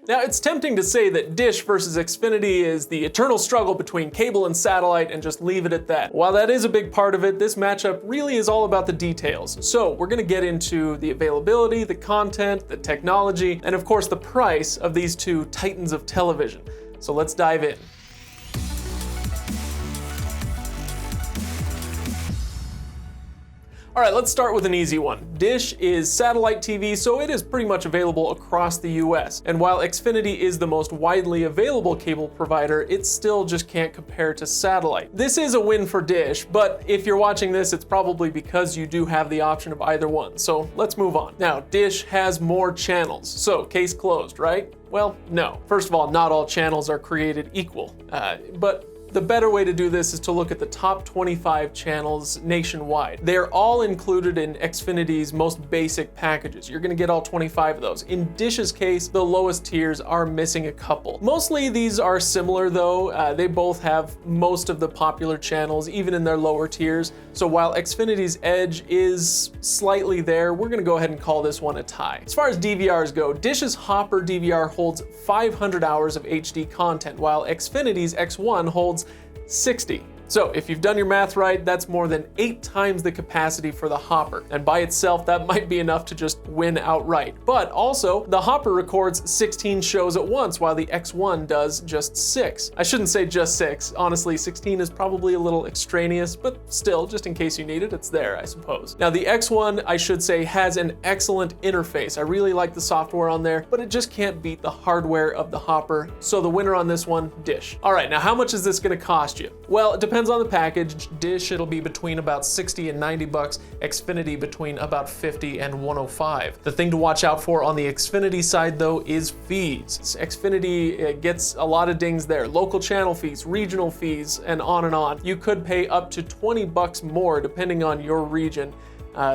Now, it's tempting to say that Dish versus Xfinity is the eternal struggle between cable and satellite and just leave it at that. While that is a big part of it, this matchup really is all about the details. So we're gonna get into the availability, the content, the technology, and of course the price of these two titans of television. So let's dive in. All right, let's start with an easy one. Dish is satellite TV, so it is pretty much available across the US. And while Xfinity is the most widely available cable provider, it still just can't compare to satellite. This is a win for Dish, but if you're watching this, it's probably because you do have the option of either one. So let's move on. Now, Dish has more channels, so case closed, right? Well, no. First of all, not all channels are created equal, but the better way to do this is to look at the top 25 channels nationwide. They're all included in Xfinity's most basic packages. You're gonna get all 25 of those. In Dish's case, the lowest tiers are missing a couple. Mostly these are similar though. They both have most of the popular channels, even in their lower tiers. So while Xfinity's edge is slightly there, we're gonna go ahead and call this one a tie. As far as DVRs go, Dish's Hopper DVR holds 500 hours of HD content, while Xfinity's X1 holds 60. So if you've done your math right, that's more than 8 times the capacity for the Hopper. And by itself, that might be enough to just win outright. But also, the Hopper records 16 shows at once, while the X1 does just 6. I shouldn't say just 6. Honestly, 16 is probably a little extraneous, but still, just in case you need it, it's there, I suppose. Now, the X1, I should say, has an excellent interface. I really like the software on there, but it just can't beat the hardware of the Hopper. So the winner on this one, Dish. All right, now how much is this gonna cost you? Well, it depends on the package. Dish, it'll be between about 60 and 90 bucks. Xfinity between about 50 and 105. The thing to watch out for on the Xfinity side though is fees. Xfinity gets a lot of dings there. Local channel fees, regional fees, and on and on. You could pay up to 20 bucks more depending on your region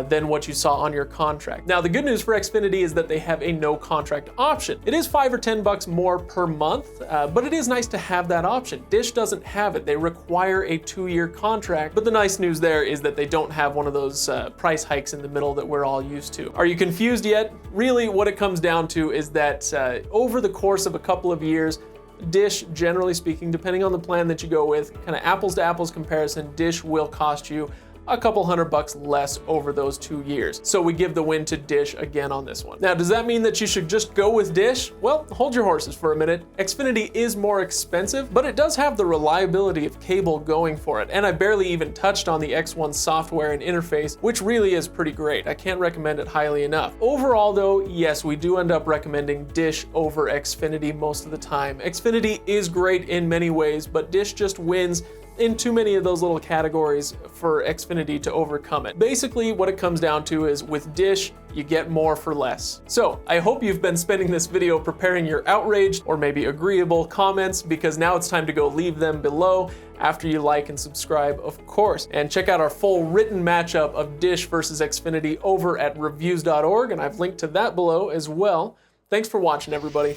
than what you saw on your contract. Now, the good news for Xfinity is that they have a no contract option. It is 5 or 10 bucks more per month, but it is nice to have that option. Dish doesn't have it. They require a 2-year contract, but the nice news there is that they don't have one of those price hikes in the middle that we're all used to. Are you confused yet? Really, what it comes down to is that over the course of a couple of years, Dish, generally speaking, depending on the plan that you go with, kind of apples to apples comparison, Dish will cost you a couple $100 less over those 2 years. So we give the win to Dish again on this one. Now, does that mean that you should just go with Dish? Well, hold your horses for a minute. Xfinity is more expensive, but it does have the reliability of cable going for it. And I barely even touched on the X1 software and interface, which really is pretty great. I can't recommend it highly enough. Overall though, yes, we do end up recommending Dish over Xfinity most of the time. Xfinity is great in many ways, but Dish just wins in too many of those little categories for Xfinity to overcome it. Basically, what it comes down to is with Dish, you get more for less. So I hope you've been spending this video preparing your outraged or maybe agreeable comments, because now it's time to go leave them below after you like and subscribe, of course. And check out our full written matchup of Dish versus Xfinity over at Reviews.org, and I've linked to that below as well. Thanks for watching, everybody.